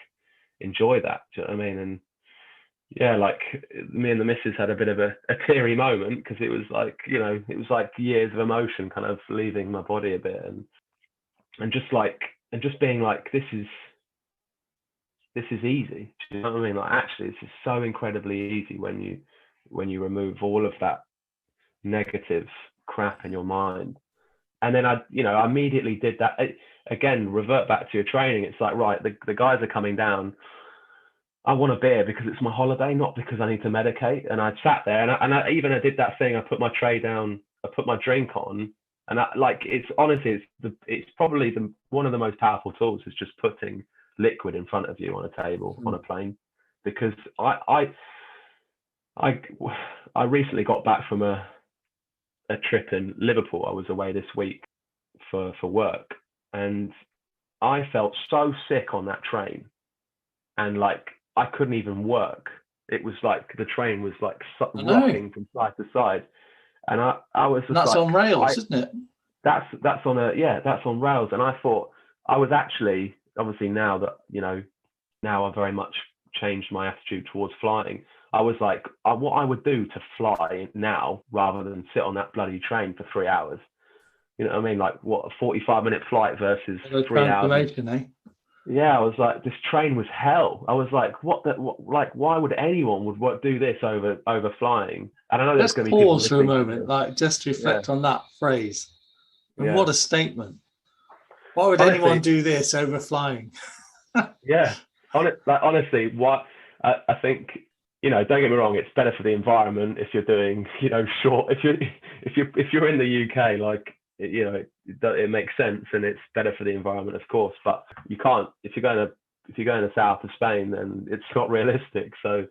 enjoy that. Do you know what I mean? And yeah, like, me and the missus had a bit of a teary moment, because it was like, you know, it was like years of emotion kind of leaving my body a bit, and just being like, this is easy. Do you know what I mean? Like, actually, this is so incredibly easy when you remove all of that negative crap in your mind. And then I immediately did that. Again, revert back to your training. It's like, right, the guys are coming down. I want a beer because it's my holiday, not because I need to medicate. And I sat there, and I did that thing. I put my tray down, I put my drink on, and it's honestly, it's probably one of the most powerful tools, is just putting liquid in front of you on a table on a plane. Because I recently got back from a trip in Liverpool. I was away this week for work, and I felt so sick on that train, and like, I couldn't even work. It was like the train was like rocking from side to side, and I was just, that's like, on rails, isn't it? That's on rails. And I thought, I was actually, obviously, now that, you know, now I've very much changed my attitude towards flying. I was like, what I would do to fly now, rather than sit on that bloody train for 3 hours. You know what I mean? Like, what, a 45-minute flight versus 3 hours. Yeah, I was like, this train was hell. I was like, why would anyone do this over flying? And I know there's going to be people. Pause for a moment, like, just reflect on that phrase. And what a statement. Why would anyone do this over flying? Yeah, honestly, what I think, you know, don't get me wrong, it's better for the environment if you're doing, you know, short. If you're in the UK, like, you know, it makes sense, and it's better for the environment, of course. But you can't, if you're going to south of Spain, then it's not realistic. So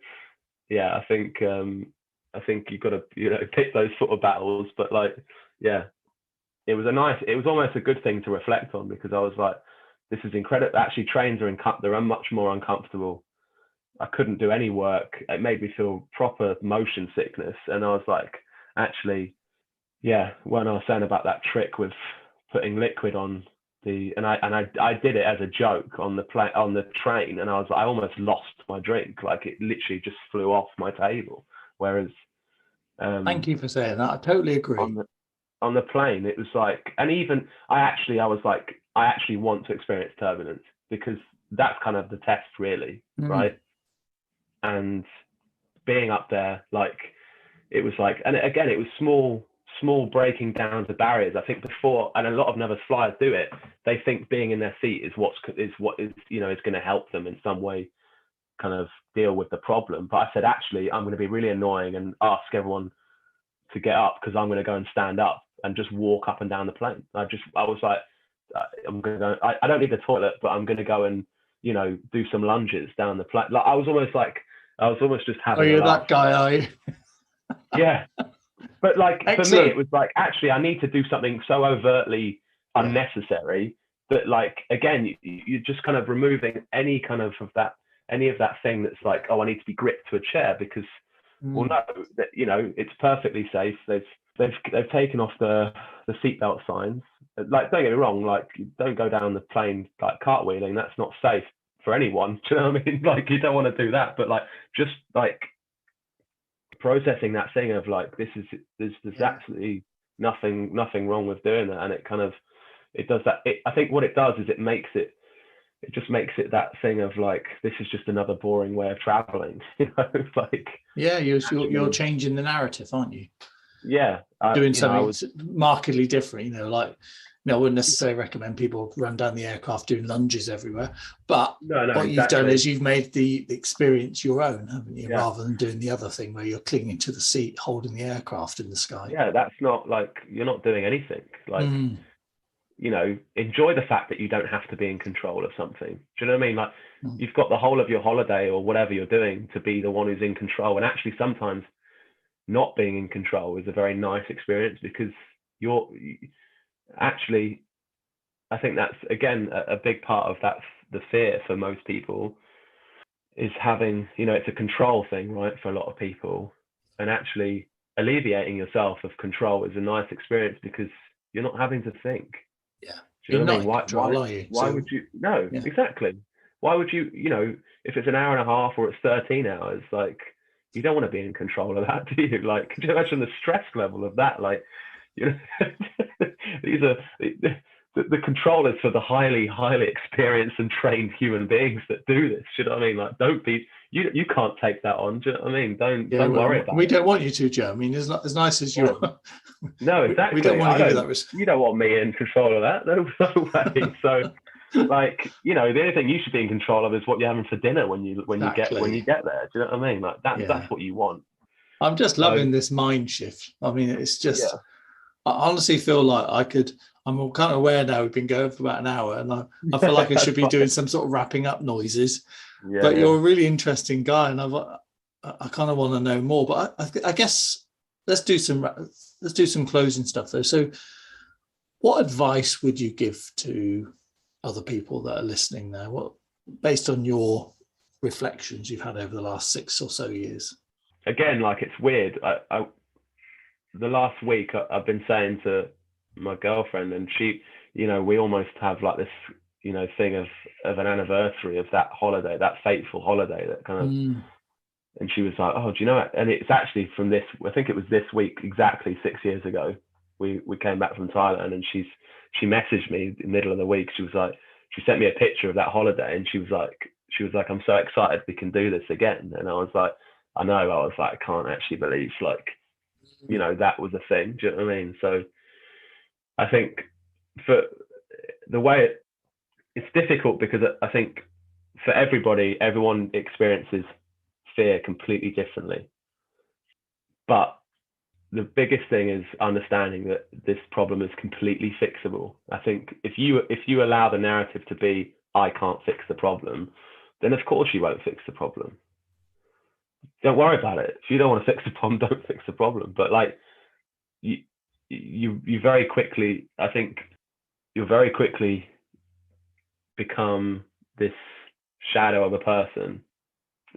yeah, I think you've got to, you know, pick those sort of battles. But like, yeah, it was almost a good thing to reflect on, because I was like, this is incredible. Actually, trains they're much more uncomfortable. I couldn't do any work. It made me feel proper motion sickness. And I was like, actually, yeah, when I was saying about that trick with putting liquid on and I did it as a joke on the train, and I almost lost my drink. Like, it literally just flew off my table. Whereas, thank you for saying that. I totally agree. On the plane, it was like, and even I was like, I actually want to experience turbulence, because that's kind of the test, really, right? And being up there, like, it was like, and again, it was small breaking down to barriers. I think before, and a lot of nervous flyers do it, they think being in their seat is what is going to help them in some way kind of deal with the problem. But I said, actually, I'm going to be really annoying and ask everyone to get up because I'm going to go and stand up and just walk up and down the plane. I was like, I'm going to go, I don't need the toilet, but I'm going to go and, do some lunges down the plane. Like I was almost just having you're that guy, are you? Yeah. But like, Excellent. for me, it was like, actually, I need to do something so overtly unnecessary that, like, again, you're just kind of removing any of that thing that's like, oh, I need to be gripped to a chair because, well, no, that, it's perfectly safe. They've taken off the seatbelt signs. Like, don't get me wrong, like, don't go down the plane like cartwheeling. That's not safe for anyone. Do you know what I mean? Like, you don't want to do that. But like, just like processing that thing of like, there's absolutely nothing wrong with doing that, and it does that. I think what it does is it just makes it that thing of like, this is just another boring way of traveling. Like, yeah, you're changing the narrative, aren't you? Yeah, doing something markedly different. I wouldn't necessarily recommend people run down the aircraft doing lunges everywhere, but what you've done is you've made the experience your own, haven't you? Yeah. Rather than doing the other thing where you're clinging to the seat, holding the aircraft in the sky. Yeah, that's not like, you're not doing anything. Like, enjoy the fact that you don't have to be in control of something. Do you know what I mean? Like, you've got the whole of your holiday or whatever you're doing to be the one who's in control. And actually, sometimes not being in control is a very nice experience because actually, I think that's, again, a big part of the fear for most people is having, it's a control thing, right? For a lot of people, and actually alleviating yourself of control is a nice experience because you're not having to think. Yeah. Do you know what I mean? Why would you? No, yeah. Exactly. Why would you, if it's an hour and a half or it's 13 hours, like, you don't want to be in control of that, do you? Like, could you imagine the stress level of that? Like, these are the controllers for the highly experienced and trained human beings that do this. Do you know what I mean? Like, don't be, you can't take that on. Do you know what I mean? Don't worry about it. We don't want you to, Joe. I mean, as nice as you are. No, exactly. We don't want to give you that risk. You don't want me in control of that. No way. So, like, the only thing you should be in control of is what you're having for dinner when you get there. Do you know what I mean? Like, that's what you want. I'm just loving this mind shift. I mean, it's just, I honestly feel like I'm kind of aware now we've been going for about an hour, and I feel like I should be doing some sort of wrapping up noises. But you're a really interesting guy, and I kind of want to know more. But I guess let's do some closing stuff though. So, what advice would you give to other people that are listening now? What, based on your reflections you've had over the last 6 or so years? Again, like, it's weird. The last week I've been saying to my girlfriend, and she, we almost have like this, thing of an anniversary of that holiday, that fateful holiday that kind of, and she was like, oh, do you know what? And it's actually from this, I think it was this week, exactly 6 years ago, we came back from Thailand, and she messaged me in the middle of the week. She was like, she sent me a picture of that holiday, and she was like, I'm so excited we can do this again. And I was like, I know, I was like, I can't actually believe, like, that was a thing. Do you know what I mean? So I think for the way it's difficult, because I think for everyone experiences fear completely differently. But the biggest thing is understanding that this problem is completely fixable. I think if you allow the narrative to be, I can't fix the problem, then of course you won't fix the problem. Don't worry about it. If you don't want to fix the problem, don't fix the problem. But like, you very quickly, I think you'll very quickly become this shadow of a person,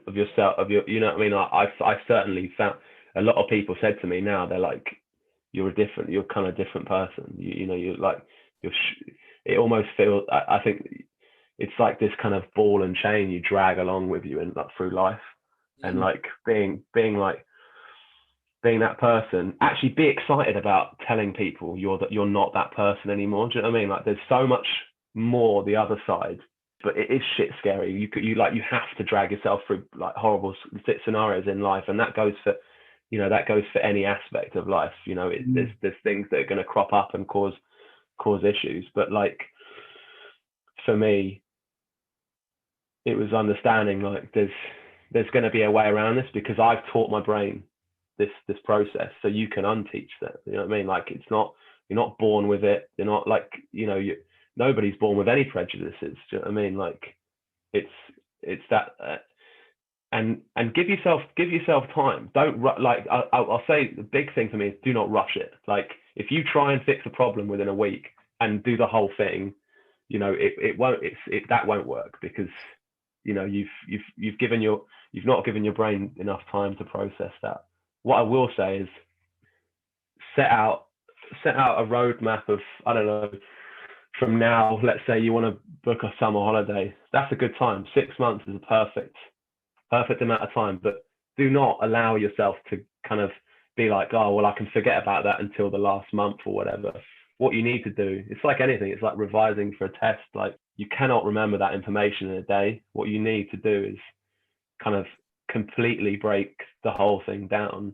of yourself, you know what I mean? I certainly found, a lot of people said to me now, they're like, you're kind of different person. You're like, it almost feels, I think it's like this kind of ball and chain you drag along with you and like through life. And like being that person, actually be excited about telling people you're not that person anymore. Do you know what I mean? Like, there's so much more the other side, but it is shit scary. You have to drag yourself through like horrible scenarios in life, and that goes for that goes for any aspect of life. There's things that are going to crop up and cause issues. But like for me, it was understanding like there's going to be a way around this, because I've taught my brain this process, so you can unteach that. You know what I mean? Like you're not born with it. You're not like, nobody's born with any prejudices. Do you know what I mean? Like it's that, and give yourself time. Don't like I'll say the big thing for me is do not rush it. Like if you try and fix a problem within a week and do the whole thing, that won't work, because you've not given your brain enough time to process that. What I will say is set out a roadmap of, I don't know, from now, let's say you want to book a summer holiday. That's a good time. 6 months is a perfect amount of time, but do not allow yourself to kind of be like, oh, well, I can forget about that until the last month or whatever. What you need to do, it's like anything, it's like revising for a test. Like you cannot remember that information in a day. What you need to do is kind of completely break the whole thing down,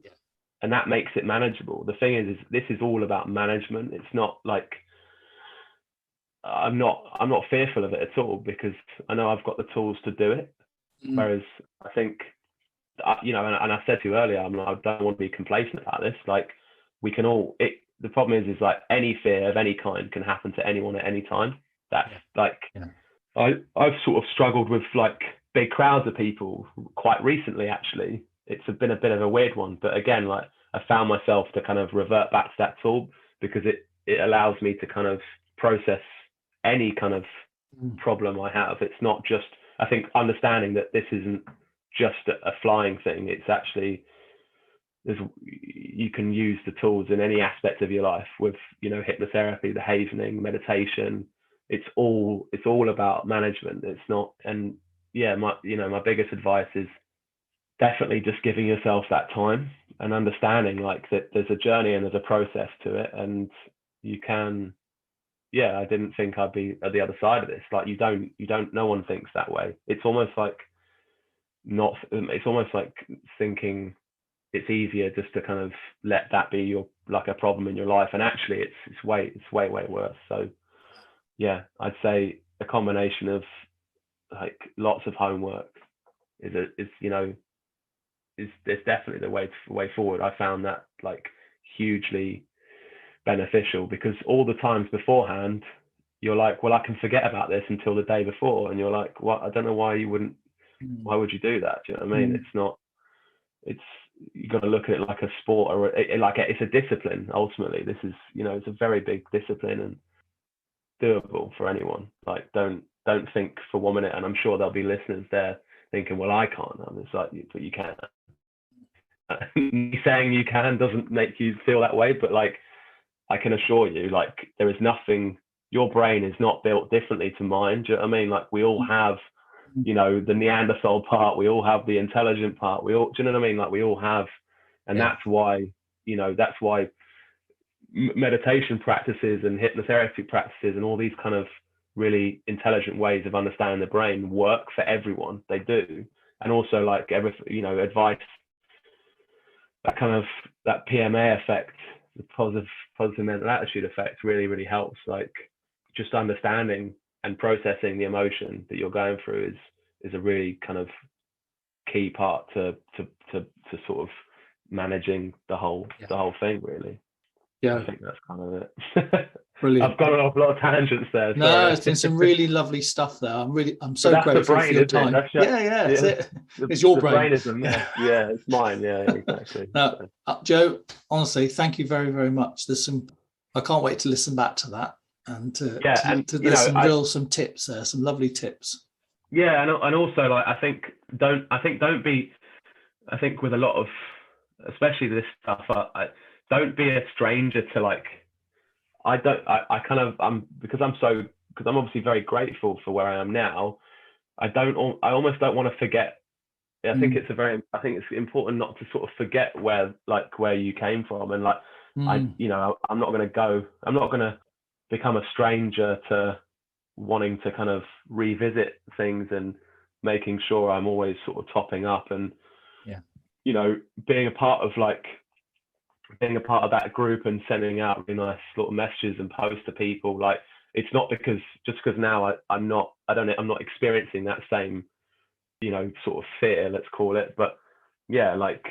and that makes it manageable. The thing is this is all about management. It's not like I'm not fearful of it at all, because I know I've got the tools to do it. Whereas I think, and I said to you earlier, I don't want to be complacent about this. Like we can all, the problem is like any fear of any kind can happen to anyone at any time. That's I've sort of struggled with like big crowds of people quite recently, actually. It's been a bit of a weird one, but again, like I found myself to kind of revert back to that tool, because it allows me to kind of process any kind of problem I have. It's not just, I think, understanding that this isn't just a flying thing. It's actually, you can use the tools in any aspect of your life with, hypnotherapy, the havening, meditation. It's all about management. It's not, and yeah, my biggest advice is definitely just giving yourself that time and understanding like that there's a journey and there's a process to it, and you can, I didn't think I'd be at the other side of this. Like you don't, no one thinks that way. It's almost like thinking it's easier just to kind of let that be like a problem in your life. And actually it's way worse. So yeah, I'd say a combination of like lots of homework is definitely the way forward. I found that like hugely beneficial, because all the times beforehand you're like, well, I can forget about this until the day before, and you're like, what? I don't know why would you do that? Do you know what I mean? You got to look at it like a sport, or it's a discipline. Ultimately, this is, it's a very big discipline and doable for anyone. Like don't think for 1 minute, and I'm sure there'll be listeners there thinking, well, I can't. And it's like, but you can. Me saying you can doesn't make you feel that way, but like I can assure you, like there is nothing, your brain is not built differently to mine. Do you know what I mean? Like we all have, the Neanderthal part, we all have the intelligent part, do you know what I mean? Like we all have, and that's why meditation practices and hypnotherapy practices and all these kind of really intelligent ways of understanding the brain work for everyone. They do. And also like advice, that PMA effect, the positive mental attitude effect really, really helps. Like just understanding and processing the emotion that you're going through is a really kind of key part to sort of managing the whole thing, really. Yeah, I think that's kind of it. Brilliant. I've gone off a lot of tangents there. No, it's been some really lovely stuff there. I'm so grateful for your time. That's it. It's your brain. Yeah, it's mine. Yeah, exactly. No, Joe, honestly, thank you very, very much. I can't wait to listen back to that and there's some tips there, some lovely tips. Yeah, and also like I think with a lot of, especially this stuff, don't be a stranger to like. Because I'm obviously very grateful for where I am now. I almost don't want to forget. I think it's important not to sort of forget where you came from, and like I'm not going to become a stranger to wanting to kind of revisit things and making sure I'm always sort of topping up. And you know, being a part of that group and sending out really nice little messages and posts to people, like, it's not because now I'm not experiencing that same, you know, sort of fear, let's call it, but yeah, like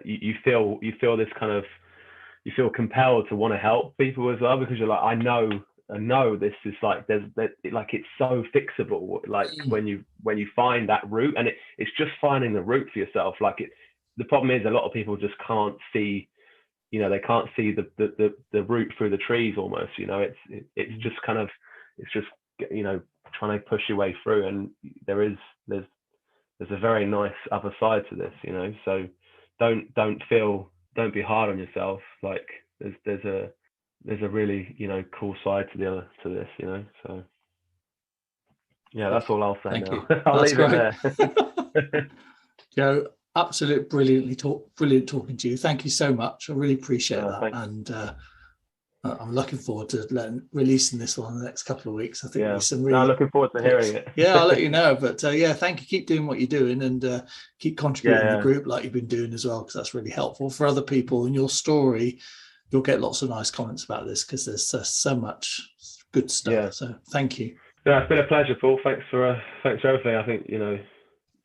you feel this kind of, you feel compelled to want to help people as well, because you're like, I know this is like, like, it's so fixable, like when you find that route, and it's just finding the route for yourself. Like, the problem is a lot of people just can't see, you know, they can't see the route through the trees almost, you know. It's just kind of, it's just, you know, trying to push your way through, and there's a very nice other side to this, you know. So don't be hard on yourself. Like, there's a really, you know, cool side to this, you know. So yeah, that's all I'll say. Thank now. you. I'll That's leave great. it there. Joe, brilliant talking to you. Thank you so much. I really appreciate that. And I'm looking forward to releasing this one in the next couple of weeks. I think there's some really. No, looking forward to hearing it. Yeah, I'll let you know. But yeah, thank you. Keep doing what you're doing, and keep contributing to the group like you've been doing as well, because that's really helpful for other people. And your story, you'll get lots of nice comments about this, because there's so much good stuff. Yeah. So thank you. Yeah, it's been a pleasure, Paul. Thanks for everything. I think, you know,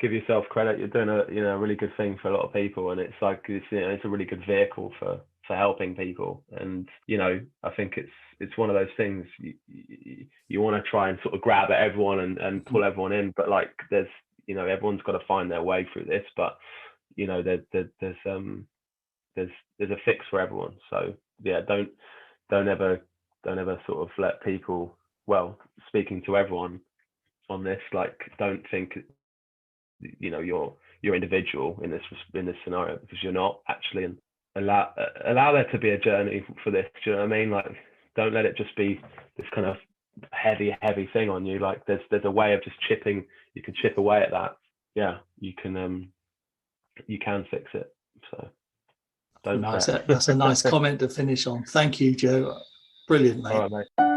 give yourself credit. You're doing a really good thing for a lot of people, and it's like, it's a really good vehicle for helping people. And, you know, I think it's one of those things, you want to try and sort of grab at everyone and pull everyone in, but like, there's, you know, everyone's got to find their way through this, but, you know, there's a fix for everyone. So yeah, don't ever sort of let people, well, speaking to everyone on this, like, don't think, you know, you're individual in this scenario, because you're not actually. And allow there to be a journey for this. Do you know what I mean? Like, don't let it just be this kind of heavy thing on you. Like, there's a way of just chipping. You can chip away at that. Yeah, you can fix it. So don't. Nice. That's a nice comment to finish on. Thank you, Joe. Brilliant, mate. All right, mate.